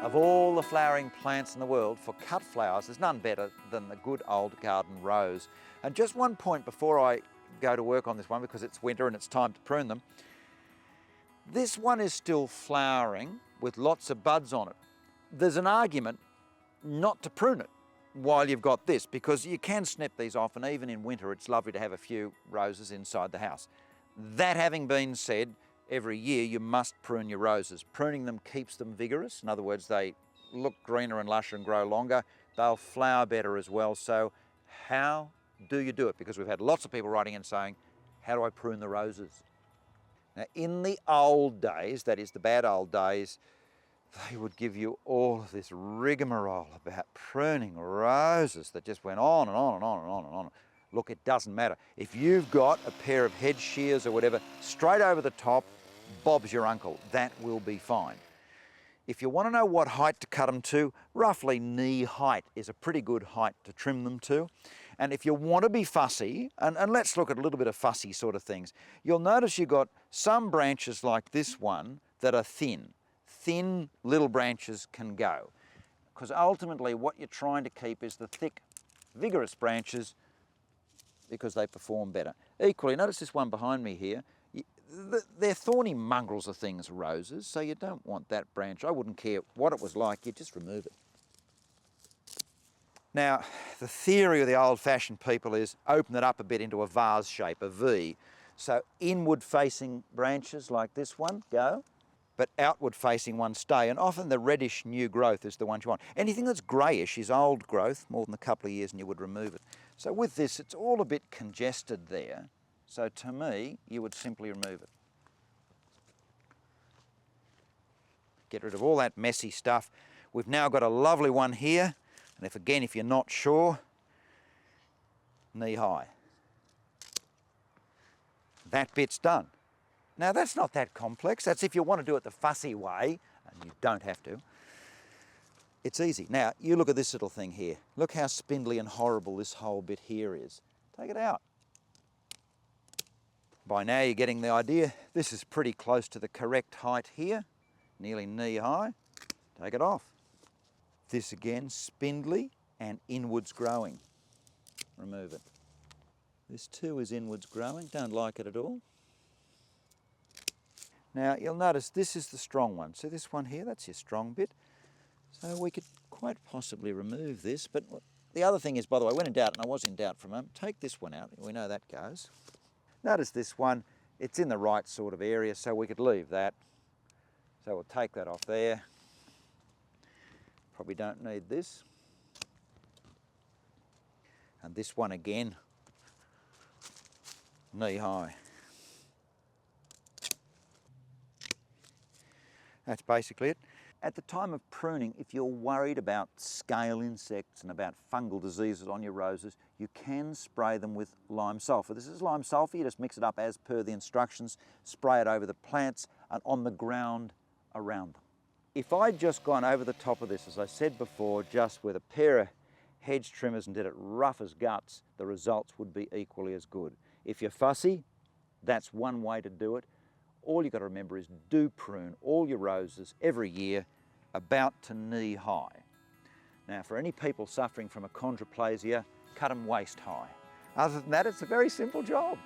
Of all the flowering plants in the world, for cut flowers, there's none better than the good old garden rose. And just one point before I go to work on this one, because it's winter and it's time to prune them. This one is still flowering with lots of buds on it. There's an argument not to prune it while you've got this, because you can snip these off, and even in winter it's lovely to have a few roses inside the house. That having been said, every year you must prune your roses. Pruning them keeps them vigorous. In other words, they look greener and lusher and grow longer. They'll flower better as well. So how do you do it? Because we've had lots of people writing in saying, how do I prune the roses? Now, in the old days, that is the bad old days, they would give you all of this rigmarole about pruning roses that just went on and on and on and on and on. Look, it doesn't matter. If you've got a pair of hedge shears or whatever, straight over the top, Bob's your uncle. That will be fine. If you want to know what height to cut them to, roughly knee height is a pretty good height to trim them to. And if you want to be fussy, and let's look at a little bit of fussy sort of things, you'll notice you've got some branches like this one that are thin. Thin little branches can go. Because ultimately what you're trying to keep is the thick, vigorous branches, because they perform better. Equally, notice this one behind me here. They're thorny mongrels of things, roses, so you don't want that branch. I wouldn't care what it was like, you just remove it. Now, the theory of the old-fashioned people is open it up a bit into a vase shape, a V. So inward-facing branches like this one go, but outward-facing ones stay, and often the reddish new growth is the one you want. Anything that's greyish is old growth, more than a couple of years, and you would remove it. So with this, it's all a bit congested there. So to me, you would simply remove it. Get rid of all that messy stuff. We've now got a lovely one here, and if you're not sure, knee high. That bit's done. Now that's not that complex. That's if you want to do it the fussy way, and you don't have to. It's easy. Now, you look at this little thing here. Look how spindly and horrible this whole bit here is. Take it out. By now you're getting the idea. This is pretty close to the correct height here, nearly knee high. Take it off. This again, spindly and inwards growing. Remove it. This too is inwards growing, don't like it at all. Now you'll notice this is the strong one. So this one here, that's your strong bit. So we could quite possibly remove this, but the other thing is, by the way, when in doubt, and I was in doubt for a moment, take this one out. We know that goes. Notice this one, it's in the right sort of area, so we could leave that. So we'll take that off there. Probably don't need this. And this one again, knee high. That's basically it. At the time of pruning, if you're worried about scale insects and about fungal diseases on your roses, you can spray them with lime sulphur. This is lime sulphur, you just mix it up as per the instructions, spray it over the plants and on the ground around them. If I'd just gone over the top of this, as I said before, just with a pair of hedge trimmers and did it rough as guts, the results would be equally as good. If you're fussy, that's one way to do it. All you've got to remember is do prune all your roses every year about to knee high. Now, for any people suffering from achondroplasia, cut them waist high. Other than that, it's a very simple job.